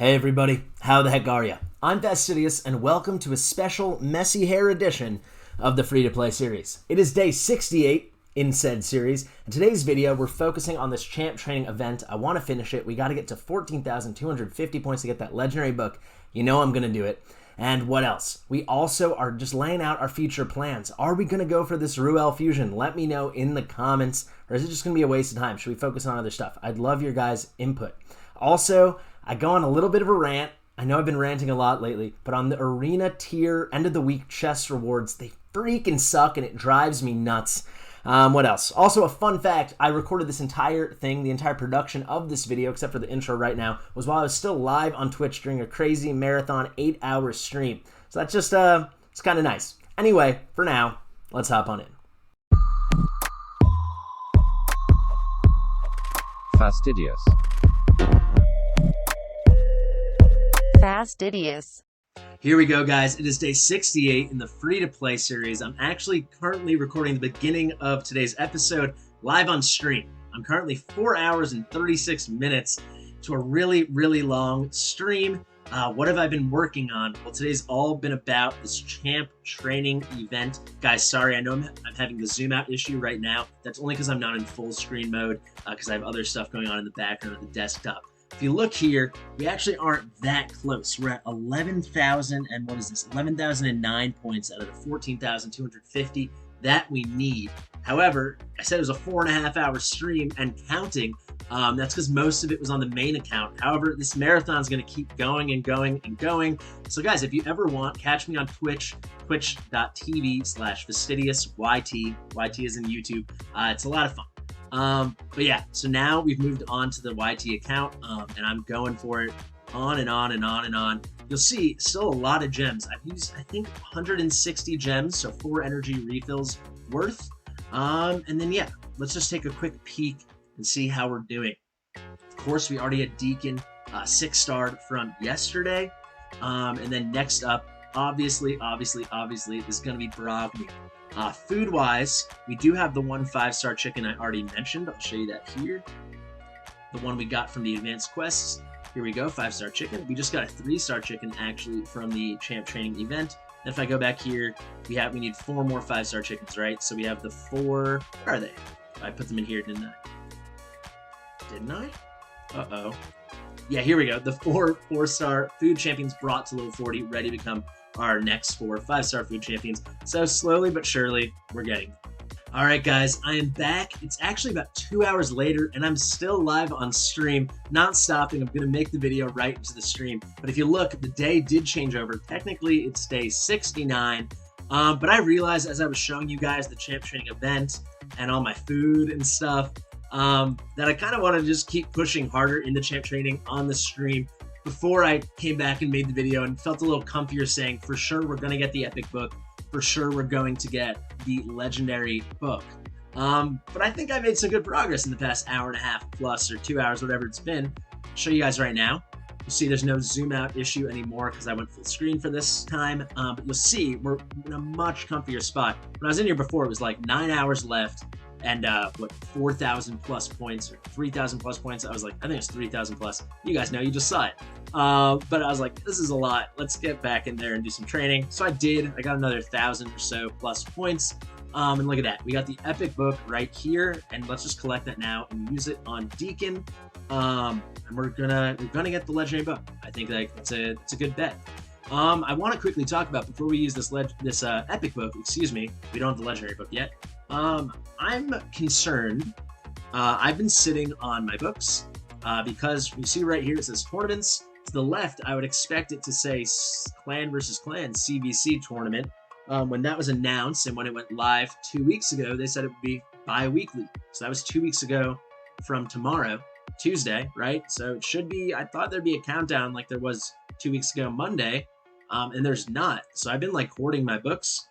Hey everybody, how the heck are ya? I'm Fastidious, and welcome to a special messy hair edition of the free-to-play series. It is day 68 in said series, and today's video we're focusing on this champ training event. I want to finish it. We got to get to 14,250 points to get that legendary book. You know I'm going to do it. And what else? We also are just laying out our future plans. Are we going to go for this Ruel fusion? Let me know in the comments, or is it just going to be a waste of time? Should we focus on other stuff? I'd love your guys' input. Also, I go on a little bit of a rant. I know I've been ranting a lot lately, but on the arena tier end of the week chest rewards, they freaking suck and it drives me nuts. What else? Also, a fun fact, I recorded this entire thing, the entire production of this video, except for the intro right now, was while I was still live on Twitch during a crazy marathon 8-hour stream. So that's just, it's kind of nice. Anyway, for now, let's hop on in. Fastidious. Fastidious. Here we go, guys. It is day 68 in the free-to-play series. I'm actually currently recording the beginning of today's episode live on stream. I'm currently 4 hours and 36 minutes to a really, really long stream. What have I been working on? Well, today's all been about this champ training event. Guys, sorry, I know I'm having the zoom out issue right now. That's only because I'm not in full screen mode because I have other stuff going on in the background of the desktop. If you look here, we actually aren't that close. We're at 11,000 and what is this? 11,009 points out of the 14,250 that we need. However, I said it was a 4.5 hour stream and counting. That's because most of it was on the main account. However, this marathon is going to keep going and going and going. So guys, if you ever want, catch me on Twitch, twitch.tv/fastidiousYT. YT is in YouTube. It's a lot of fun. But yeah, so now we've moved on to the YT account, and I'm going for it on and on and on and on. You'll see still a lot of gems. I've used, I think, 160 gems, so 4 energy refills worth. And then yeah, let's just take a quick peek and see how we're doing. Of course, we already had Deacon 6-starred from yesterday. And then next up, obviously, this is going to be Brogni. Food-wise, we do have the 1 5-star chicken I already mentioned. I'll show you that here. The one we got from the advanced quests. Here we go, 5-star chicken. We just got a 3-star chicken actually from the champ training event. And if I go back here, we need 4 more 5-star chickens, right? So we have the 4. Where are they? I put them in here, didn't I? Didn't I? Uh-oh. Yeah, here we go. The 4-star food champions brought to level 40, ready to become our next 4 5-star food champions. So slowly but surely, we're getting them. All right, guys, I am back. It's actually about 2 hours later, and I'm still live on stream, not stopping. I'm going to make the video right into the stream. But if you look, the day did change over. Technically, it's day 69. But I realized as I was showing you guys the champ training event and all my food and stuff, that I kind of want to just keep pushing harder in the champ training on the stream before I came back and made the video and felt a little comfier saying, for sure, we're going to get the epic book. For sure, we're going to get the legendary book. But I think I made some good progress in the past hour and a half plus or 2 hours, whatever it's been. I'll show you guys right now. You'll see there's no zoom out issue anymore because I went full screen for this time. But you'll see we're in a much comfier spot. When I was in here before, it was like 9 hours left. And 4,000 plus points or 3,000 plus points. I was like, I think it's 3,000 plus. You guys know, you just saw it. But I was like, this is a lot. Let's get back in there and do some training. So I did. I got another 1,000 or so plus points. And look at that. We got the epic book right here. And let's just collect that now and use it on Deacon. And we're gonna get the legendary book. I think like it's a good bet. I want to quickly talk about before we use this epic book. Excuse me. We don't have the legendary book yet. I'm concerned. I've been sitting on my books because you see right here it says tournaments. To the left, I would expect it to say Clan versus Clan CVC tournament. When that was announced and when it went live 2 weeks ago, they said it would be bi-weekly. So that was 2 weeks ago from tomorrow, Tuesday, right? So it should be, I thought there'd be a countdown like there was 2 weeks ago Monday, and there's not. So I've been like hoarding my books.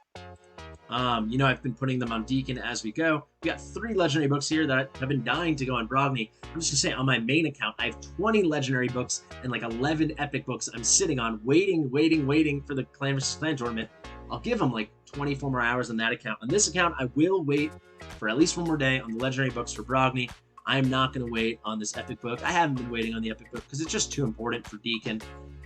You know, I've been putting them on Deacon as we go. We got 3 legendary books here that have been dying to go on Brogni. I'm just gonna say on my main account, I have 20 legendary books and like 11 epic books I'm sitting on, waiting for the Clan vs. Clan tournament. I'll give them like 24 more hours on that account. On this account, I will wait for at least one more day on the legendary books for Brogni. I'm not going to wait on this epic book. I haven't been waiting on the epic book because it's just too important for Deacon.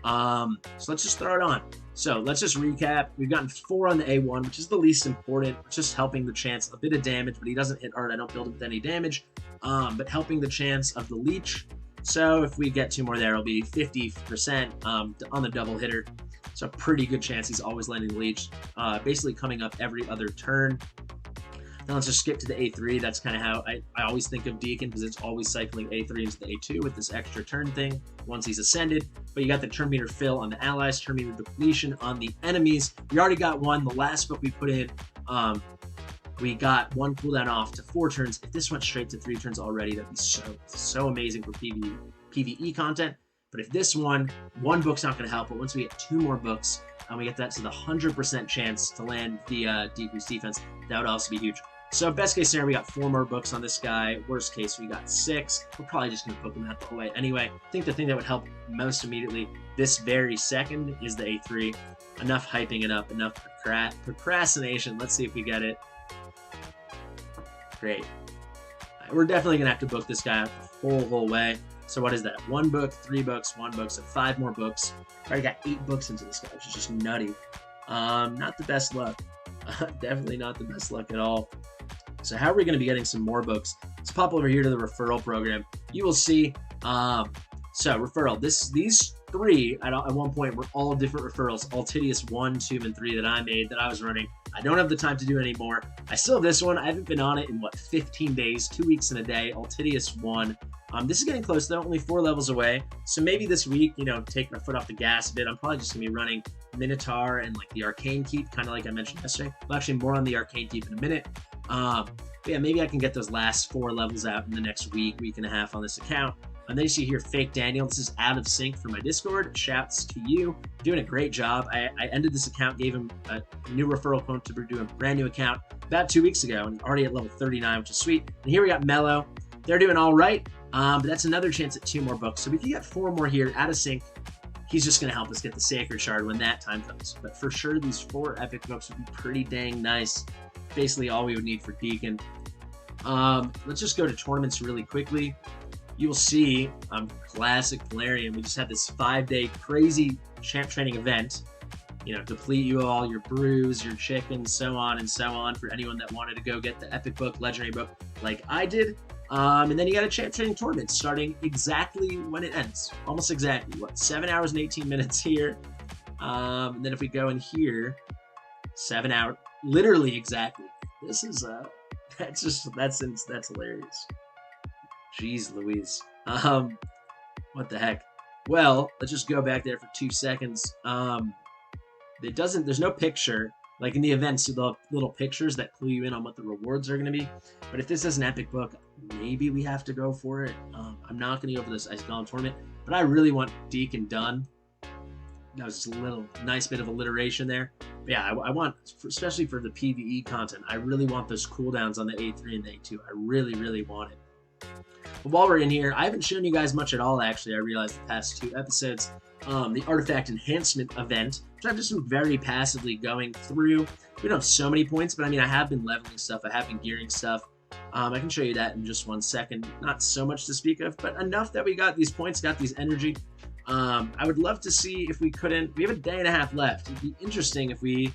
So let's just throw it on. So let's just recap. We've gotten 4 on the A1, which is the least important. It's just helping the chance, a bit of damage, but he doesn't hit hard. I don't build him with any damage, but helping the chance of the leech. So if we get 2 more there, it'll be 50% on the double hitter. So a pretty good chance he's always landing leech, basically coming up every other turn. Now let's just skip to the A3. That's kind of how I always think of Deacon, because it's always cycling A3 into the A2 with this extra turn thing once he's ascended. But you got the turn meter fill on the allies, turn meter depletion on the enemies. We already got one. The last book we put in, we got 1 cooldown off to 4 turns. If this went straight to 3 turns already, that'd be so amazing for PvE content. But if this one book's not going to help, but once we get 2 more books, and we get that to the 100% chance to land the decreased defense, that would also be huge. So best case scenario, we got 4 more books on this guy. Worst case, we got 6. We're probably just going to poke him out the whole way. Anyway, I think the thing that would help most immediately this very second is the A3. Enough hyping it up, enough procrastination. Let's see if we get it. Great. We're definitely going to have to book this guy out the whole way. So what is that? 1 book, 3 books, 1 book, so 5 more books. Already got 8 books into this guy, which is just nutty. Not the best luck. Definitely not the best luck at all. So how are we going to be getting some more books? Let's pop over here to the referral program. You will see. So referral. These 3 at one point were all different referrals. Altidious 1, 2, and 3 that I made, that I was running. I don't have the time to do anymore. I still have this one. I haven't been on it in, 15 days, 2 weeks and a day. Altidious 1. This is getting close, though, only 4 levels away. So maybe this week, take my foot off the gas a bit. I'm probably just going to be running Minotaur and the Arcane Keep, kind of like I mentioned yesterday. Well, actually, more on the Arcane Keep in a minute. But yeah, maybe I can get those last 4 levels out in the next week and a half on this account. And then you see here, Fake Daniel. This is out of sync for my Discord. Shouts to you. Doing a great job. I ended this account, gave him a new referral code to do a brand new account about 2 weeks ago, and already at level 39, which is sweet. And here we got Mello. They're doing all right. But that's another chance at 2 more books. So we can get 4 more here out of sync. He's just going to help us get the Sacred Shard when that time comes. But for sure, these 4 epic books would be pretty dang nice. Basically all we would need for Deacon. Let's just go to tournaments really quickly. You will see classic Valerian. We just had this 5-day crazy champ training event. Deplete you all, your brews, your chickens, so on and so on, for anyone that wanted to go get the epic book, legendary book, like I did. And then you got a champ training tournament starting exactly when it ends. Almost exactly. 7 hours and 18 minutes here. And then if we go in here, 7 hours, literally exactly. This is that's hilarious. Jeez Louise. What the heck? Well, let's just go back there for 2 seconds. There's no picture. Like in the events, the little pictures that clue you in on what the rewards are going to be. But if this is an epic book, maybe we have to go for it. I'm not going to go for this Ice Golem tournament, but I really want Deacon done. That was just a little nice bit of alliteration there. But yeah, I want, especially for the PvE content, I really want those cooldowns on the A3 and the A2. I really, really want it. But while we're in here, I haven't shown you guys much at all, actually. I realized the past 2 episodes. The Artifact Enhancement event, which I've just been very passively going through. We don't have so many points, but I mean, I have been leveling stuff. I have been gearing stuff. I can show you that in just 1 second. Not so much to speak of, but enough that we got these points, got these energy. I would love to see if we couldn't. We have a day and a half left. It'd be interesting if we,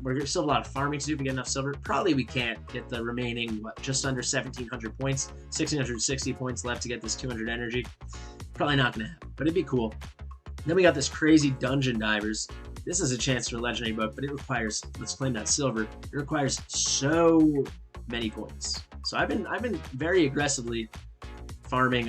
we're still a lot of farming to do if we get enough silver. Probably we can't get the remaining, just under 1,700 points, 1,660 points left to get this 200 energy. Probably not going to happen, but it'd be cool. Then we got this crazy Dungeon Divers. This is a chance for a legendary book, but it requires, let's claim that silver. It requires so many points. So I've been very aggressively farming.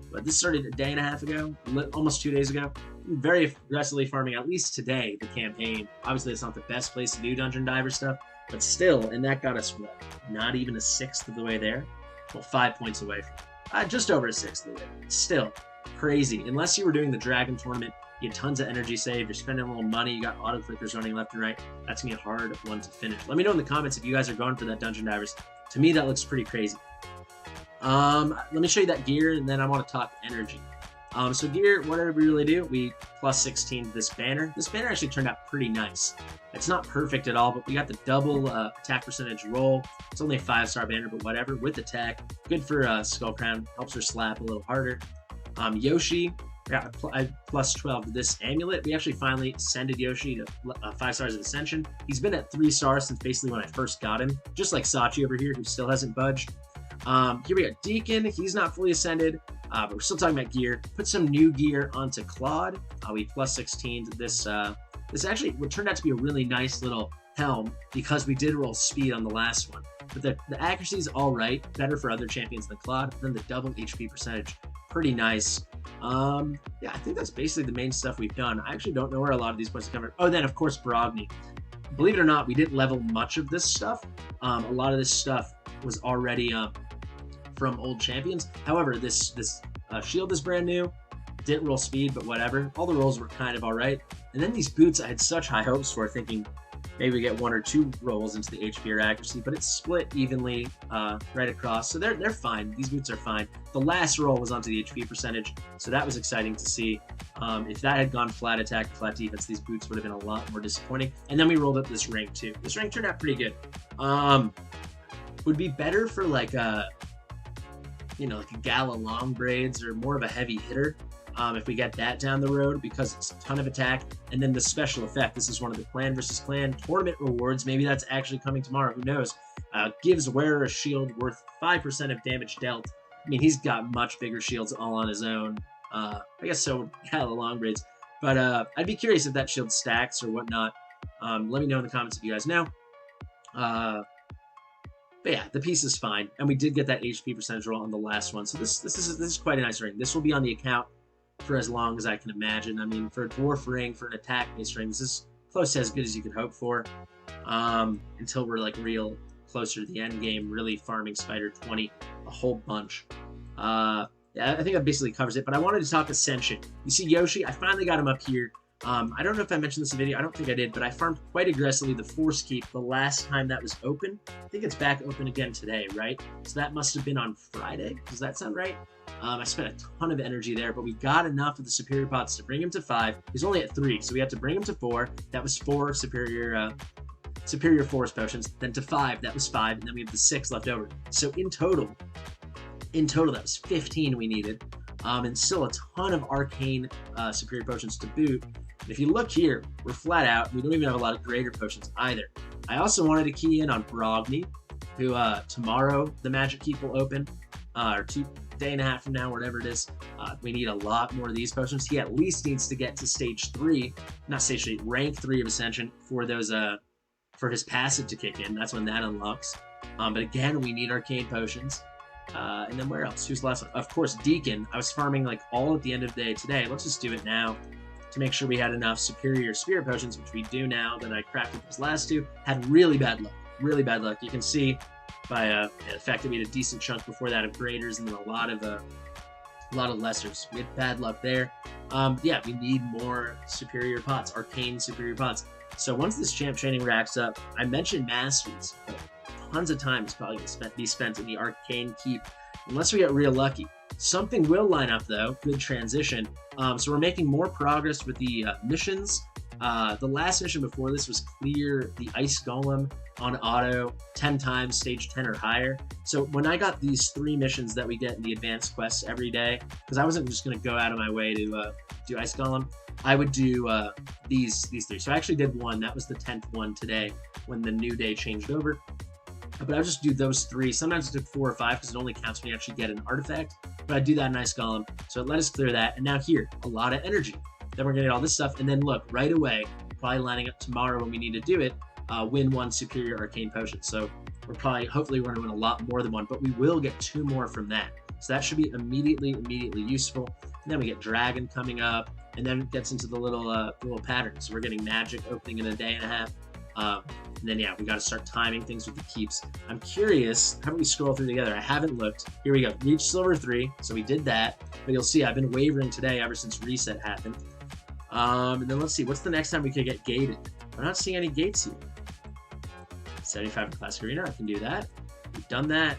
But this started a day and a half ago, almost 2 days ago. Very aggressively farming, at least today, the campaign. Obviously, it's not the best place to do Dungeon Diver stuff, but still, and that got us, what, not even a 1/6 of the way there? Well, 5 points away from just over a 1/6 of the way. Still crazy. Unless you were doing the Dragon Tournament, you had tons of energy save, you're spending a little money, you got auto clickers running left and right. That's going to be a hard one to finish. Let me know in the comments if you guys are going for that Dungeon Divers. To me, that looks pretty crazy. Let me show you that gear, and then I want to talk energy. So gear, what did we really do? We plus 16 to this banner. This banner actually turned out pretty nice. It's not perfect at all, but we got the double attack percentage roll. It's only a 5-star banner, but whatever. With attack, good for Skull Crown. Helps her slap a little harder. Yoshi, we got a plus 12 to this amulet. We actually finally ascended Yoshi to 5 stars of Ascension. He's been at 3 stars since basically when I first got him, just like Sachi over here, who still hasn't budged. Here we got Deacon. He's not fully ascended, but we're still talking about gear. Put some new gear onto Claude. We plus 16 to this. This actually turned out to be a really nice little helm because we did roll speed on the last one. But the accuracy is all right, better for other champions than Claude. Then the double HP percentage, pretty nice. Yeah, I think that's basically the main stuff we've done. I actually don't know where a lot of these points are coming from. Oh, then of course Brogni. Believe it or not, we didn't level much of this stuff. A lot of this stuff was already from old champions. However, this shield is brand new. Didn't roll speed, but whatever. All the rolls were kind of all right. And then these boots, I had such high hopes for, thinking maybe we get 1 or 2 rolls into the HP or accuracy, but it's split evenly right across. So they're fine. These boots are fine. The last roll was onto the HP percentage, so that was exciting to see. If that had gone flat attack, flat defense, these boots would have been a lot more disappointing. And then we rolled up this rank too. This rank turned out pretty good. Would be better for like a, like a Gala long braids or more of a heavy hitter. If we get that down the road, because it's a ton of attack. And then the special effect, this is one of the clan versus clan tournament rewards. Maybe that's actually coming tomorrow, who knows. Gives wearer a shield worth 5% of damage dealt. I mean, he's got much bigger shields all on his own. I guess so, yeah, the long braids. But I'd be curious if that shield stacks or whatnot. Let me know in the comments if you guys know. But yeah, the piece is fine. And we did get that HP percentage roll on the last one. So this is quite a nice ring. This will be on the account for as long as I can imagine. I mean, for a dwarf ring, for an attack-based ring, this is close to as good as you could hope for. Until we're like real closer to the end game, really farming Spider 20 a whole bunch. Yeah, I think that basically covers it, but I wanted to talk Ascension. You see Yoshi, I finally got him up here. I don't know if I mentioned this in the video, I don't think I did, but I farmed quite aggressively the Force Keep the last time that was open. I think it's back open again today, right? So that must have been on Friday. Does that sound right? I spent a ton of energy there, but we got enough of the superior pots to bring him to 5. He's only at 3, so we had to bring him to 4. That was 4 superior force potions. Then to 5, that was 5, and then we have the 6 left over. So in total, that was 15 we needed, and still a ton of arcane superior potions to boot. And if you look here, we're flat out. We don't even have a lot of greater potions either. I also wanted to key in on Brogni, who tomorrow the magic keep will open, or day and a half from now, whatever it is. We need a lot more of these potions. He at least needs to get to stage 3, not stage 3, rank 3 of Ascension for those for his passive to kick in. That's when that unlocks. But again, we need arcane potions. And then where else? Who's the last one? Of course, Deacon. I was farming like all at the end of the day today. Let's just do it now to make sure we had enough superior spirit potions, which we do now. That I crafted those last 2. Had really bad luck. Really bad luck. You can see by the fact that we had a decent chunk before that of graders and then a lot of lessers. We had bad luck there. Yeah, we need more superior pots, arcane superior pots. So once this champ training racks up, I mentioned masteries, but tons of time is probably going to be spent in the arcane keep, unless we get real lucky. Something will line up though. Good transition. So we're making more progress with the missions. The last mission before this was clear the ice golem on auto 10 times, stage 10 or higher. So when I got these 3 missions that we get in the advanced quests every day, because I wasn't just going to go out of my way to do ice golem, I would do these 3. So I actually did one. That was the 10th one today when the new day changed over. But I would just do those 3. Sometimes I did 4 or 5 because it only counts when you actually get an artifact. But I do that in ice golem. So it let us clear that. And now here, a lot of energy. Then we're going to get all this stuff. And then look, right away, probably lining up tomorrow when we need to do it, win 1 superior arcane potion. So we're hopefully we're going to win a lot more than 1, but we will get 2 more from that. So that should be immediately useful. And then we get dragon coming up, and then it gets into the little pattern. So we're getting magic opening in a day and a half. And then yeah, we got to start timing things with the keeps. I'm curious, how do we scroll through together? I haven't looked. Here we go, reach silver 3. So we did that, but you'll see I've been wavering today ever since reset happened. And then let's see, what's the next time we could get gated? I'm not seeing any gates here. 75 in Classic Arena, I can do that. We've done that.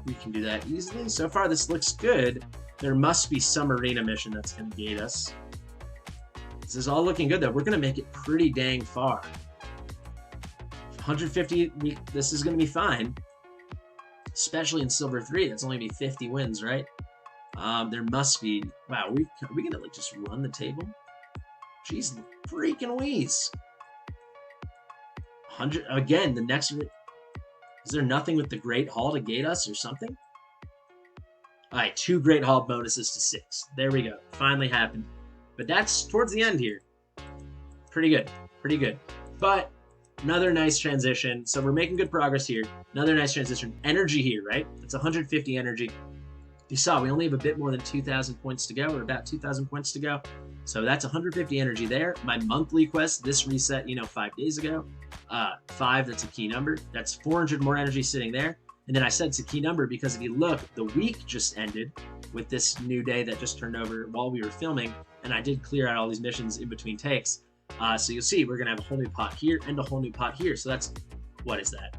We can do that easily. So far, this looks good. There must be some arena mission that's going to gate us. This is all looking good, though. We're going to make it pretty dang far. 150, this is going to be fine. Especially in Silver 3. That's only going to be 50 wins, right? There must be... Wow, are we going to, like, just run the table? Jeez, freaking Louise. 100... Again, the next... Is there nothing with the Great Hall to gate us or something? All right, 2 Great Hall bonuses to 6. There we go. Finally happened. But that's towards the end here. Pretty good. Pretty good. But another nice transition. So we're making good progress here. Another nice transition. Energy here, right? It's 150 energy. You saw we only have a bit more than 2,000 points to go, or about 2,000 points to go. So that's 150 energy there. My monthly quest, this reset, 5 days ago. 5, that's a key number. That's 400 more energy sitting there. And then I said it's a key number because if you look, the week just ended with this new day that just turned over while we were filming. And I did clear out all these missions in between takes. So you'll see we're going to have a whole new pot here and a whole new pot here. So that's, what is that?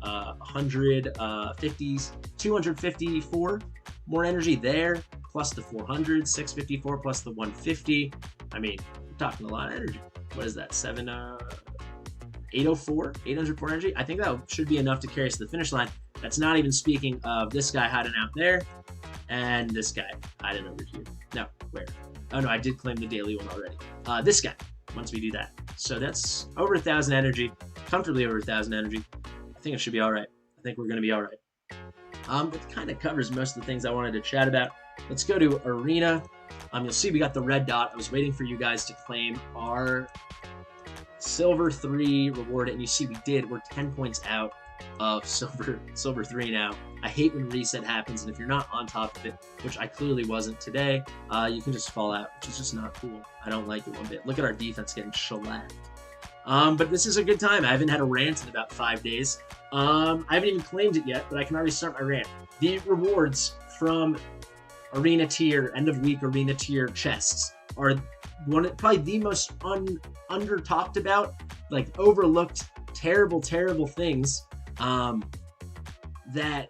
254 more energy there, plus the 400, 654 plus the 150. I mean, we're talking a lot of energy. What is that? 804 energy. I think that should be enough to carry us to the finish line. That's not even speaking of this guy hiding out there and this guy hiding over here. No, where? Oh no, I did claim the daily one already. This guy, once we do that. So that's over 1,000 energy, comfortably over 1,000 energy. I think it should be all right. I think we're going to be all right. It kind of covers most of the things I wanted to chat about. Let's go to Arena. You'll see we got the red dot. I was waiting for you guys to claim our Silver 3 reward, and you see we did. We're 10 points out of Silver 3 now. I hate when reset happens, and if you're not on top of it, which I clearly wasn't today, you can just fall out, which is just not cool. I don't like it one bit. Look at our defense getting shellacked. But this is a good time. I haven't had a rant in about 5 days. I haven't even claimed it yet, but I can already start my rant. The rewards from Arena tier, end of week Arena tier chests are probably the most under talked about, like overlooked, terrible things that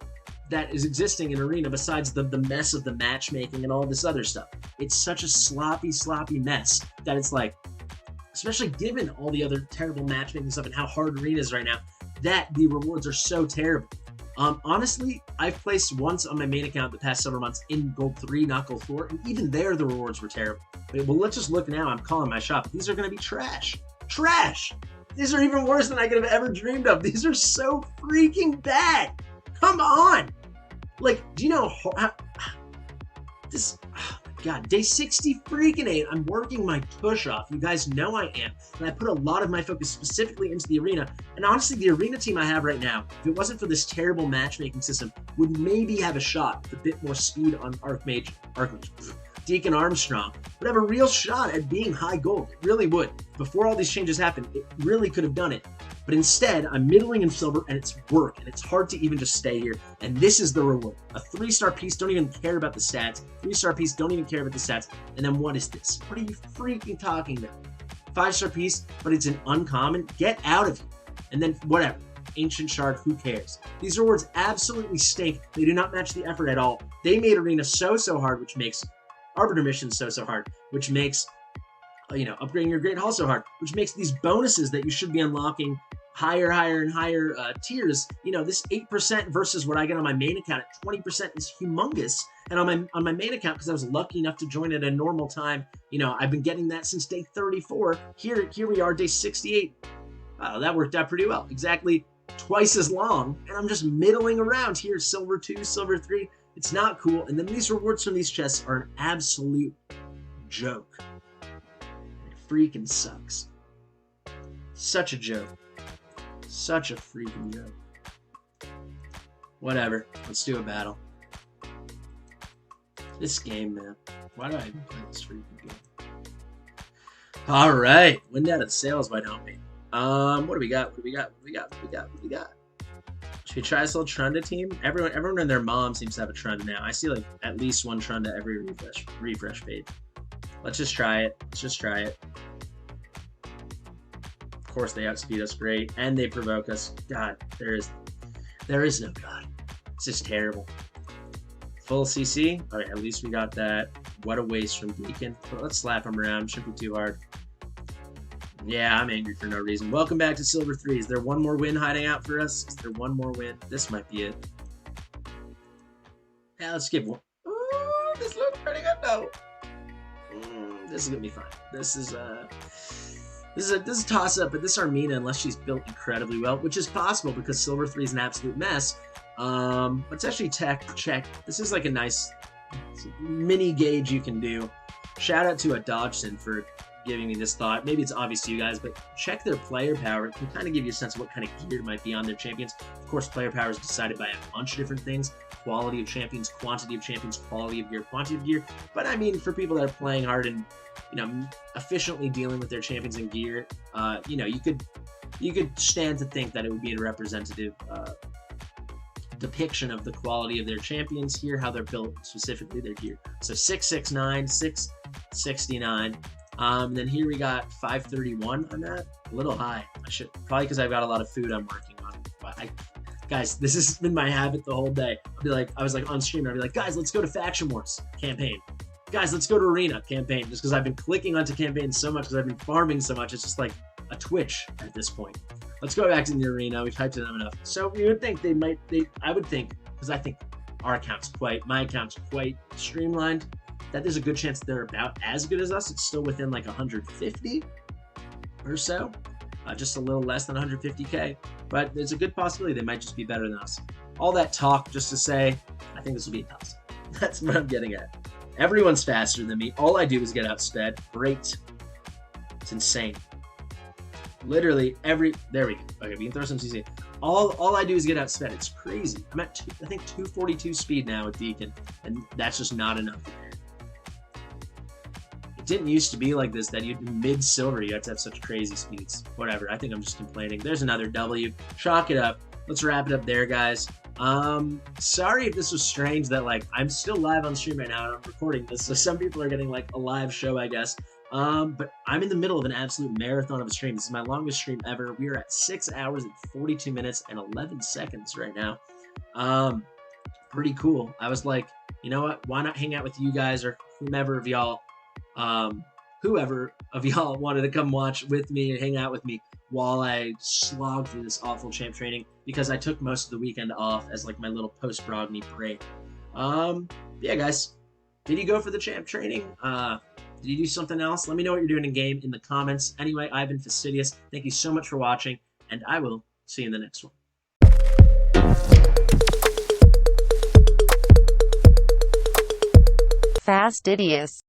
is existing in Arena besides the mess of the matchmaking and all this other stuff. It's such a sloppy mess that it's like, especially given all the other terrible matchmaking stuff and how hard Arena is right now, that the rewards are so terrible. Honestly, I've placed once on my main account the past several months in Gold 3, not Gold 4, and even there the rewards were terrible. Well, let's just look now. I'm calling my shot. These are going to be trash. Trash! These are even worse than I could have ever dreamed of. These are so freaking bad. Come on! Like, do you know how this... Oh my God, day 60 freaking 8. I'm working my push off. You guys know I am. And I put a lot of my focus specifically into the Arena. And honestly, the Arena team I have right now, if it wasn't for this terrible matchmaking system, would maybe have a shot with a bit more speed on Archmage, Deacon Armstrong, would have a real shot at being high gold. It really would. Before all these changes happened, it really could have done it. But instead, I'm middling in silver, and it's work, and it's hard to even just stay here. And this is the reward. A 3-star piece, don't even care about the stats. 3-star piece, don't even care about the stats. And then what is this? What are you freaking talking about? 5-star piece, but it's an uncommon? Get out of here. And then whatever. Ancient Shard, who cares? These rewards absolutely stink. They do not match the effort at all. They made Arena so hard, which makes Arbiter missions so hard, which makes, upgrading your Great Hall so hard, which makes these bonuses that you should be unlocking higher and higher tiers. This 8% versus what I get on my main account at 20% is humongous. And on my main account, because I was lucky enough to join at a normal time, I've been getting that since day 34. Here we are, day 68. That worked out pretty well. Exactly twice as long, and I'm just middling around here. Silver 2, Silver 3. It's not cool. And then these rewards from these chests are an absolute joke. It freaking sucks. Such a joke. Such a freaking joke. Whatever. Let's do a battle. This game, man. Why do I even play this freaking game? Alright. Wind out of the sails, why don't we? What do we got? What do we got? Should we try this little Trunda team? Everyone and their mom seems to have a Trunda now. I see like at least one Trunda every refresh page. Let's just try it. Of course, they outspeed us great, and they provoke us. God, there is no God. It's just terrible. Full CC. All right, at least we got that. What a waste from Deacon. But let's slap him around. Shouldn't be too hard. Yeah, I'm angry for no reason. Welcome back to Silver 3. Is there one more win hiding out for us? Is there one more win? This might be it. Yeah, let's skip one. Ooh, this looks pretty good though. This is gonna be fine. This is a toss up, but this Armina, unless she's built incredibly well, which is possible because Silver 3 is an absolute mess. Let's actually check. This is like a nice mini gauge you can do. Shout out to a Dodgson for giving me this thought. Maybe it's obvious to you guys, but check their player power. It can kind of give you a sense of what kind of gear might be on their champions. Of course, player power is decided by a bunch of different things: quality of champions, quantity of champions, quality of gear, quantity of gear. But I mean, for people that are playing hard and efficiently dealing with their champions and gear, you could stand to think that it would be a representative depiction of the quality of their champions here, how they're built, specifically their gear. So 669, 669. Then here we got 531 on that. A little high. I should probably because I've got a lot of food I'm working on. But guys, this has been my habit the whole day. I was like on stream, and I'd be like, guys, let's go to Faction Wars campaign. Guys, let's go to Arena campaign. Just because I've been clicking onto campaigns so much, because I've been farming so much, it's just like a twitch at this point. Let's go back to the arena. We've hyped them enough. So you would think I would think, because I think my account's quite streamlined, that there's a good chance they're about as good as us. It's still within like 150 or so, just a little less than 150k, but there's a good possibility they might just be better than us. All that talk just to say, I think this will be a toss. That's what I'm getting at. Everyone's faster than me. All I do is get outsped. Great. It's insane. Literally there we go. Okay, we can throw some CC. All I do is get outsped. It's crazy. I'm at I think 242 speed now with Deacon, and that's just not enough. It didn't used to be like this, that you'd be mid-silver, you had to have such crazy speeds. Whatever, I think I'm just complaining. There's another W. Chalk it up. Let's wrap it up there, guys. Sorry if this was strange that I'm still live on stream right now and I'm recording this, so some people are getting a live show, I guess. But I'm in the middle of an absolute marathon of a stream. This is my longest stream ever. We are at 6 hours and 42 minutes and 11 seconds right now. Pretty cool. I was like, you know what? Why not hang out with you guys or whoever of y'all wanted to come watch with me and hang out with me while I slog through this awful champ training, because I took most of the weekend off as my little post-Brogny break. Yeah, guys. Did you go for the champ training? Did you do something else? Let me know what you're doing in game in the comments. Anyway, I've been Fastidious. Thank you so much for watching, and I will see you in the next one. Fastidious.